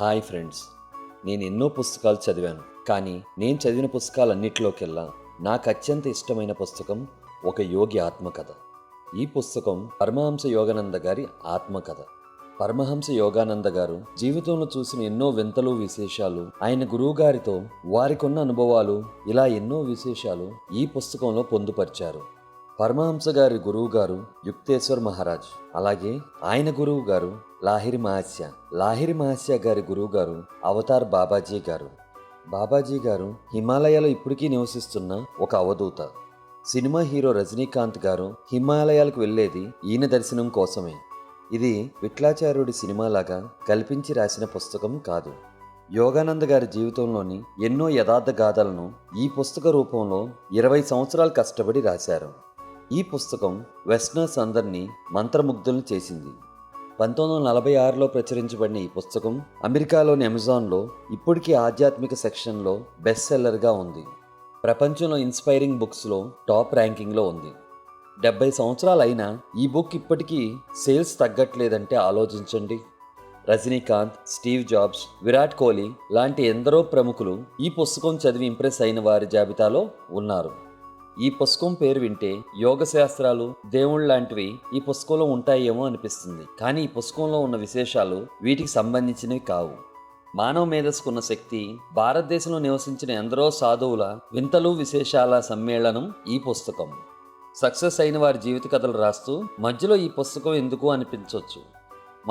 Hi friends, నేను ఎన్నో పుస్తకాలు చదివాను. కానీ నేను చదివిన పుస్తకాలన్నిటిలోకెల్లా నాకు అత్యంత ఇష్టమైన పుస్తకం ఒక యోగి ఆత్మకథ. ఈ పుస్తకం పరమహంస యోగానంద గారి ఆత్మకథ. పరమహంస యోగానంద గారు జీవితంలో చూసిన ఎన్నో వింతలు, విశేషాలు, ఆయన గురువు గారితో వారికున్న అనుభవాలు, ఇలా ఎన్నో విశేషాలు ఈ పుస్తకంలో పొందుపరిచారు. పరమహంస గారి గురువు గారు యుక్తేశ్వర్ మహారాజ్, అలాగే ఆయన గురువు గారు లాహిరి మహస్య గారి గురువు గారు అవతార్ బాబాజీ గారు. బాబాజీ గారు హిమాలయాలో ఇప్పటికీ నివసిస్తున్న ఒక అవధూత. సినిమా హీరో రజనీకాంత్ గారు హిమాలయాలకు వెళ్ళేది ఈయన దర్శనం కోసమే. ఇది విఠలాచార్యుడి సినిమాలాగా కల్పించి రాసిన పుస్తకం కాదు. యోగానంద గారి జీవితంలోని ఎన్నో యథార్థ గాథలను ఈ పుస్తక రూపంలో 20 సంవత్సరాలు కష్టపడి రాశారు. ఈ పుస్తకం వెస్టర్నర్స్ అందరినీ మంత్రముగ్ధులను చేసింది. 1946లో ప్రచురించబడిన ఈ పుస్తకం అమెరికాలోని అమెజాన్లో ఇప్పటికీ ఆధ్యాత్మిక సెక్షన్లో బెస్ట్ సెల్లర్గా ఉంది. ప్రపంచంలో ఇన్స్పైరింగ్ బుక్స్లో టాప్ ర్యాంకింగ్లో ఉంది. 70 సంవత్సరాలు అయినా ఈ బుక్ ఇప్పటికీ సేల్స్ తగ్గట్లేదంటే ఆలోచించండి. రజనీకాంత్, స్టీవ్ జాబ్స్, విరాట్ కోహ్లీ లాంటి ఎందరో ప్రముఖులు ఈ పుస్తకం చదివి ఇంప్రెస్ అయిన వారి జాబితాలో ఉన్నారు. ఈ పుస్తకం పేరు వింటే యోగ శాస్త్రాలు, దేవుళ్ళు లాంటివి ఈ పుస్తకంలో ఉంటాయేమో అనిపిస్తుంది. కానీ ఈ పుస్తకంలో ఉన్న విశేషాలు వీటికి సంబంధించినవి కావు. మానవ మేధస్సుకున్న శక్తి, భారతదేశంలో నివసించిన ఎందరో సాధువుల వింతలు, విశేషాల సమ్మేళనం ఈ పుస్తకం. సక్సెస్ అయిన వారి జీవిత కథలు రాస్తూ మధ్యలో ఈ పుస్తకం ఎందుకు అనిపించవచ్చు.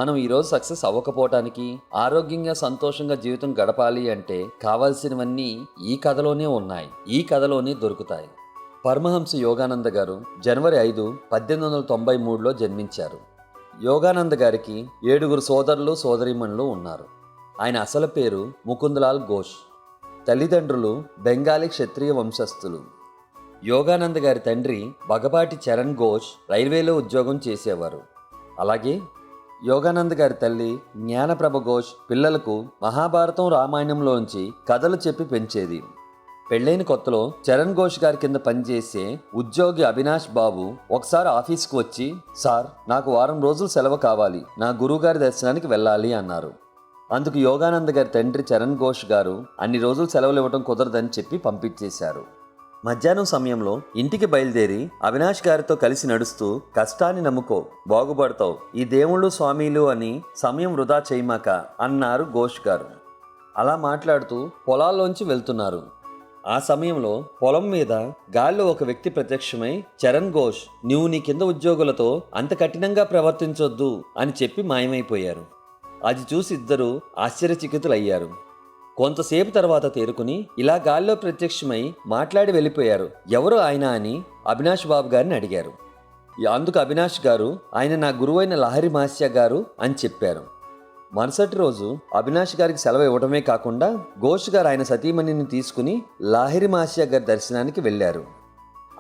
మనం ఈరోజు సక్సెస్ అవ్వకపోవటానికి, ఆరోగ్యంగా సంతోషంగా జీవితం గడపాలి అంటే కావాల్సినవన్నీ ఈ కథలోనే ఉన్నాయి, ఈ కథలోనే దొరుకుతాయి. పరమహంస యోగానంద గారు జనవరి 5, 1893లో జన్మించారు. యోగానంద గారికి 7 సోదరులు, సోదరీమణులు ఉన్నారు. ఆయన అసలు పేరు ముకుందలాల్ ఘోష్. తల్లిదండ్రులు బెంగాలీ క్షత్రియ వంశస్థులు. యోగానంద గారి తండ్రి బగపాటి చరణ్ ఘోష్ రైల్వేలో ఉద్యోగం చేసేవారు. అలాగే యోగానంద గారి తల్లి జ్ఞానప్రభ ఘోష్ పిల్లలకు మహాభారతం, రామాయణంలోంచి కథలు చెప్పి పెంచేది. పెళ్ళైన కొత్తలో చరణ్ ఘోష్ గారి కింద పనిచేసే ఉద్యోగి అవినాష్ బాబు ఒకసారి ఆఫీస్కి వచ్చి, సార్, నాకు వారం రోజులు సెలవు కావాలి, నా గురువుగారి దర్శనానికి వెళ్ళాలి అన్నారు. అందుకు యోగానంద గారి తండ్రి చరణ్ ఘోష్ గారు అన్ని రోజులు సెలవులు ఇవ్వడం కుదరదని చెప్పి పంపించేశారు. మధ్యాహ్నం సమయంలో ఇంటికి బయలుదేరి అవినాష్ గారితో కలిసి నడుస్తూ, కష్టాన్ని నమ్ముకో, బాగుపడతావు, ఈ దేవుళ్ళు స్వామీలు అని సమయం వృధా చేయమాక అన్నారు ఘోష్ గారు. అలా మాట్లాడుతూ పొలాల్లోంచి వెళ్తున్నారు. ఆ సమయంలో పొలం మీద గాల్లో ఒక వ్యక్తి ప్రత్యక్షమై, చరణ్ ఘోష్, నువ్వు నీ కింద ఉద్యోగులతో అంత కఠినంగా ప్రవర్తించొద్దు అని చెప్పి మాయమైపోయారు. అది చూసి ఇద్దరు ఆశ్చర్యచకితులయ్యారు. కొంతసేపు తర్వాత తేరుకుని ఇలా గాల్లో ప్రత్యక్షమై మాట్లాడి వెళ్ళిపోయారు. ఎవరు ఆయన అని అవినాష్ బాబు గారిని అడిగారు. అందుకు అవినాష్ గారు, ఆయన నా గురువైన లాహిరి మహస్య గారు అని చెప్పారు. మరుసటి రోజు అవినాష్ గారికి సెలవు ఇవ్వడమే కాకుండా ఘోష్ గారు ఆయన సతీమణిని తీసుకుని లాహిరి మహస్య గారి దర్శనానికి వెళ్ళారు.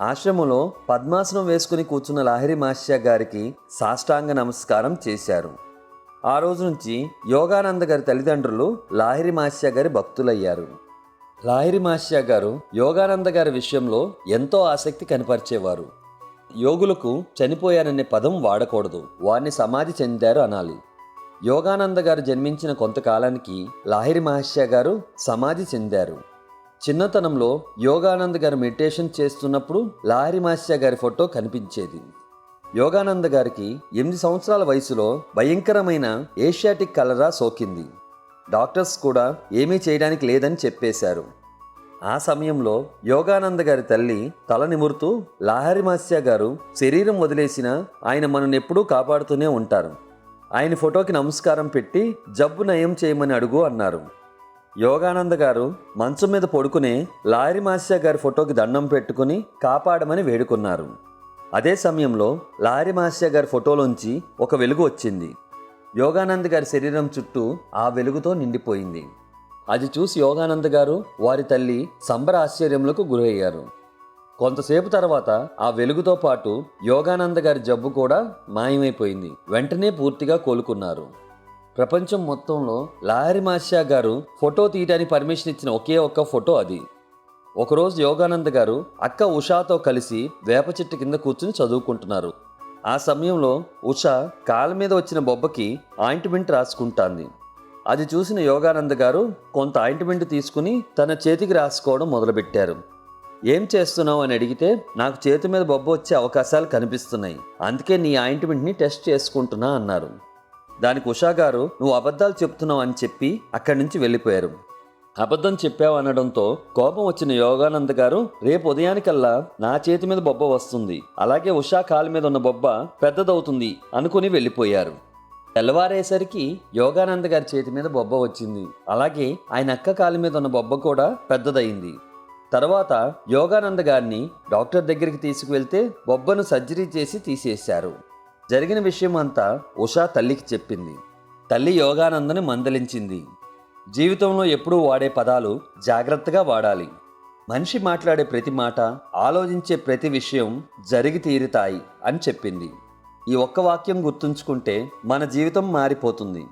ఆశ్రమంలో పద్మాసనం వేసుకుని కూర్చున్న లాహిరి మహస్య గారికి సాష్టాంగ నమస్కారం చేశారు. ఆ రోజు నుంచి యోగానంద గారి తల్లిదండ్రులు లాహిరి మహస్య గారి భక్తులయ్యారు. లాహిరి మహస్య గారు యోగానంద గారి విషయంలో ఎంతో ఆసక్తి కనపరిచేవారు. యోగులకు చనిపోయారనే పదం వాడకూడదు, వారిని సమాధి చెందారు అనాలి. యోగానంద గారు జన్మించిన కొంతకాలానికి లాహిరి మహస్య గారు సమాధి చెందారు. చిన్నతనంలో యోగానంద గారు మెడిటేషన్ చేస్తున్నప్పుడు లాహిరి మహస్య గారి ఫోటో కనిపించేది. యోగానంద గారికి 8 సంవత్సరాల వయసులో భయంకరమైన ఏషియాటిక్ కలరా సోకింది. డాక్టర్స్ కూడా ఏమీ చేయడానికి లేదని చెప్పేశారు. ఆ సమయంలో యోగానంద గారి తల్లి తల నిమురుతూ, లాహిరి మహస్య గారు శరీరం వదిలేసినా ఆయన మనల్ని ఎప్పుడూ కాపాడుతూనే ఉంటారు, ఆయన ఫోటోకి నమస్కారం పెట్టి జబ్బు నయం చేయమని అడుగు అన్నారు. యోగానంద గారు మంచం మీద పడుకునే లాహిరి మహస్య గారి ఫోటోకి దండం పెట్టుకుని కాపాడమని వేడుకున్నారు. అదే సమయంలో లాహిరి మహస్య గారి ఫోటోలోంచి ఒక వెలుగు వచ్చింది. యోగానంద గారి శరీరం చుట్టూ ఆ వెలుగుతో నిండిపోయింది. అది చూసి యోగానంద గారు, వారి తల్లి సంబర ఆశ్చర్యములకు గురయ్యారు. కొంతసేపు తర్వాత ఆ వెలుగుతో పాటు యోగానంద గారి జబ్బు కూడా మాయమైపోయింది. వెంటనే పూర్తిగా కోలుకున్నారు. ప్రపంచం మొత్తంలో లాహిరి మహస్య గారు ఫోటో తీయడానికి పర్మిషన్ ఇచ్చిన ఒకే ఒక్క ఫోటో అది. ఒకరోజు యోగానంద గారు అక్క ఉషాతో కలిసి వేప చెట్టు కింద కూర్చుని చదువుకుంటున్నారు. ఆ సమయంలో ఉష కాళ్ళ మీద వచ్చిన బొబ్బకి ఆయింట్మెంట్ రాసుకుంటాంది. అది చూసిన యోగానంద గారు కొంత ఆయింట్మెంట్ తీసుకుని తన చేతికి రాసుకోవడం మొదలుపెట్టారు. ఏం చేస్తున్నావు అని అడిగితే, నాకు చేతి మీద బొబ్బ వచ్చే అవకాశాలు కనిపిస్తున్నాయి, అందుకే నీ ఆయింట్మెంట్ని టెస్ట్ చేసుకుంటున్నా అన్నారు. దానికి ఉషా గారు, నువ్వు అబద్ధాలు చెప్తున్నావు అని చెప్పి అక్కడి నుంచి వెళ్ళిపోయారు. అబద్ధం చెప్పావు అనడంతో కోపం వచ్చిన యోగానంద గారు, రేపు ఉదయానికల్లా నా చేతి మీద బొబ్బ వస్తుంది, అలాగే ఉషా కాలు మీద ఉన్న బొబ్బ పెద్దదవుతుంది అనుకుని వెళ్ళిపోయారు. తెల్లవారేసరికి యోగానంద గారి చేతి మీద బొబ్బ వచ్చింది, అలాగే ఆయన అక్క కాలు మీద ఉన్న బొబ్బ కూడా పెద్దదయింది. తర్వాత యోగానంద గారిని డాక్టర్ దగ్గరికి తీసుకువెళ్తే బొబ్బను సర్జరీ చేసి తీసేశారు. జరిగిన విషయం అంతా ఉషా తల్లికి చెప్పింది. తల్లి యోగానందని మందలించింది. జీవితంలో ఎప్పుడూ వాడే పదాలు జాగ్రత్తగా వాడాలి. మనిషి మాట్లాడే ప్రతి మాట, ఆలోచించే ప్రతి విషయం జరిగి తీరుతాయి అని చెప్పింది. ఈ ఒక్క వాక్యం గుర్తుంచుకుంటే మన జీవితం మారిపోతుంది.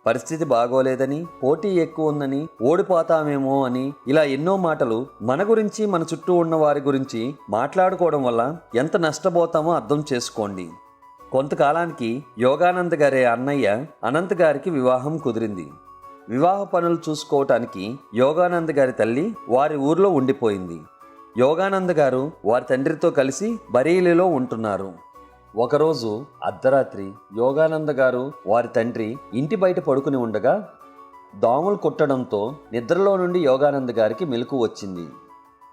పరిస్థితి బాగోలేదని, పోటీ ఎక్కువ ఉందని, ఓడిపోతామేమో అని, ఇలా ఎన్నో మాటలు మన గురించి, మన చుట్టూ ఉన్న వారి గురించి మాట్లాడుకోవడం వల్ల ఎంత నష్టపోతామో అర్థం చేసుకోండి. కొంతకాలానికి యోగానంద గారి అన్నయ్య అనంత్ గారికి వివాహం కుదిరింది. వివాహ పనులు చూసుకోవటానికి యోగానంద గారి తల్లి వారి ఊర్లో ఉండిపోయింది. యోగానంద గారు వారి తండ్రితో కలిసి బరేలీలో ఉంటున్నారు. ఒకరోజు అర్ధరాత్రి యోగానంద గారు వారి తండ్రి ఇంటి బయట పడుకుని ఉండగా దోమలు కుట్టడంతో నిద్రలో నుండి యోగానంద గారికి మెలకువ వచ్చింది.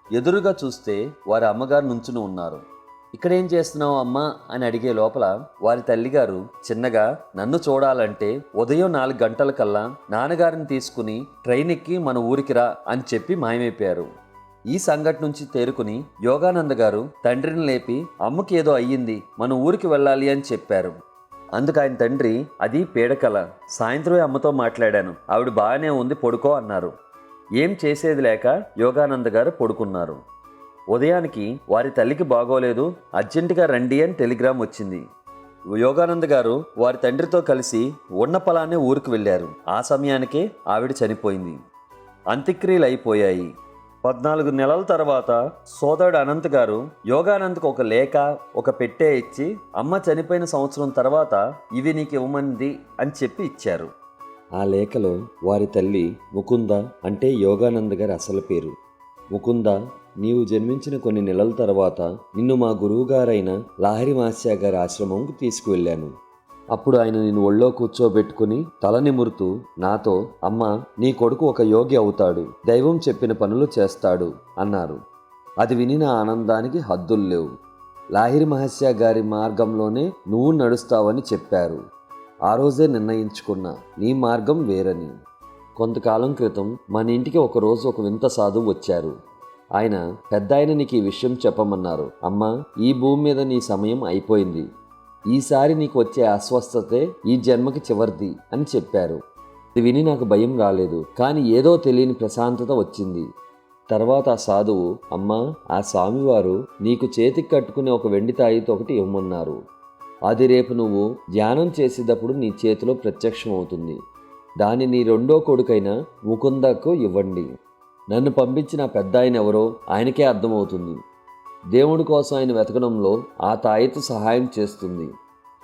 ఎదురుగా చూస్తే వారి అమ్మగారు నుంచుని ఉన్నారు. ఇక్కడేం చేస్తున్నావు అమ్మా అని అడిగే లోపల వారి తల్లిగారు చిన్నగా, నన్ను చూడాలంటే ఉదయం 4 గంటలకల్లా నాన్నగారిని తీసుకుని ట్రైన్ ఎక్కి మన ఊరికి రా అని చెప్పి మాయమైపోయారు. ఈ సంఘటన నుంచి తేరుకుని యోగానంద గారు తండ్రిని లేపి, అమ్మకి ఏదో అయ్యింది, మన ఊరికి వెళ్ళాలి అని చెప్పారు. అందుకు ఆయన తండ్రి, అది పీడకల, సాయంత్రమే అమ్మతో మాట్లాడాను, ఆవిడ బాగానే ఉంది, పడుకో అన్నారు. ఏం చేసేది లేక యోగానంద గారు పడుకున్నారు. ఉదయానికి వారి తల్లికి బాగోలేదు, అర్జెంటుగా రండి అని టెలిగ్రామ్ వచ్చింది. యోగానంద గారు వారి తండ్రితో కలిసి ఉన్న పొలాన్నే ఊరికి వెళ్ళారు. ఆ సమయానికే ఆవిడ చనిపోయింది. అంత్యక్రియలు అయిపోయాయి. 14 నెలల తర్వాత సోదరుడు అనంత్ గారు యోగానంద్కు ఒక లేఖ, ఒక పెట్టె ఇచ్చి, అమ్మ చనిపోయిన సంవత్సరం తర్వాత ఇవి నీకు ఇవ్వమంది అని చెప్పి ఇచ్చారు. ఆ లేఖలో వారి తల్లి ముకుంద, అంటే యోగానంద్ గారి అసలు పేరు. ముకుంద, నీవు జన్మించిన కొన్ని నెలల తర్వాత నిన్ను మా గురువుగారైన లాహిరి మాస్య గారి ఆశ్రమంకు తీసుకువెళ్ళాను. అప్పుడు ఆయన నిన్ను ఒళ్ళో కూర్చోబెట్టుకుని తల నిమురుతూ నాతో, అమ్మ, నీ కొడుకు ఒక యోగి అవుతాడు, దైవం చెప్పిన పనులు చేస్తాడు అన్నారు. అది విని నా ఆనందానికి హద్దులు లేవు. లాహిరి మహస్య గారి మార్గంలోనే నువ్వు నడుస్తావని చెప్పారు. ఆ రోజే నిర్ణయించుకున్నా నీ మార్గం వేరని. కొంతకాలం క్రితం మన ఇంటికి ఒకరోజు ఒక వింత సాధువు వచ్చారు. ఆయన పెద్దాయన నీకు ఈ విషయం చెప్పమన్నారు. అమ్మ, ఈ భూమి మీద నీ సమయం అయిపోయింది, ఈసారి నీకు వచ్చే అస్వస్థతే ఈ జన్మకి చివరిది అని చెప్పారు. ఇది విని నాకు భయం రాలేదు, కానీ ఏదో తెలియని ప్రశాంతత వచ్చింది. తర్వాత ఆ సాధువు, అమ్మా, ఆ స్వామివారు నీకు చేతికి కట్టుకునే ఒక వెండి తాయితో ఒకటి ఇవ్వమన్నారు. అది రేపు నువ్వు ధ్యానం చేసేటప్పుడు నీ చేతిలో ప్రత్యక్షం అవుతుంది. దాన్ని నీ రెండో కొడుకైన ముకుందకు ఇవ్వండి. నన్ను పంపించిన పెద్ద ఆయన ఎవరో ఆయనకే అర్థమవుతుంది. దేవుడి కోసం ఆయన వెతకడంలో ఆ తాయెత్తు సహాయం చేస్తుంది.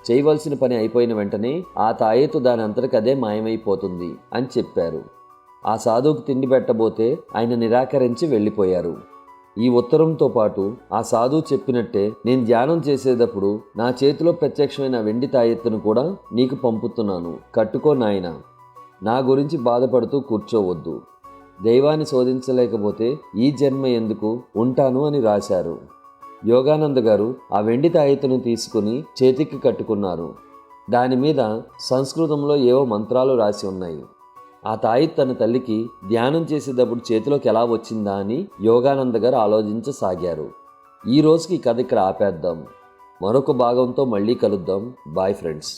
చేయవలసిన పని అయిపోయిన వెంటనే ఆ తాయెత్తు దాని అంతటికదే మాయమైపోతుంది అని చెప్పారు. ఆ సాధువుకు తిండి పెట్టబోతే ఆయన నిరాకరించి వెళ్ళిపోయారు. ఈ ఉత్తరంతో పాటు ఆ సాధువు చెప్పినట్టే నేను ధ్యానం చేసేటప్పుడు నా చేతిలో ప్రత్యక్షమైన వెండి తాయెత్తును కూడా నీకు పంపుతున్నాను, కట్టుకో నాయనా. నా గురించి బాధపడుతూ కూర్చోవద్దు. దైవాన్ని శోధించలేకపోతే ఈ జన్మ ఎందుకు, ఉంటాను అని రాశారు. యోగానంద గారు ఆ వెండి తాయెత్తును తీసుకుని చేతికి కట్టుకున్నారు. దాని మీద సంస్కృతంలో ఏవో మంత్రాలు రాసి ఉన్నాయి. ఆ తాయెత్తు తన తల్లికి ధ్యానం చేసేటప్పుడు చేతిలోకి ఎలా వచ్చిందా అని యోగానంద గారు ఆలోచించసాగారు. ఈ రోజుకి ఈ కథ ఇక్కడ ఆపేద్దాం. మరొక భాగంతో మళ్ళీ కలుద్దాం. Bye friends.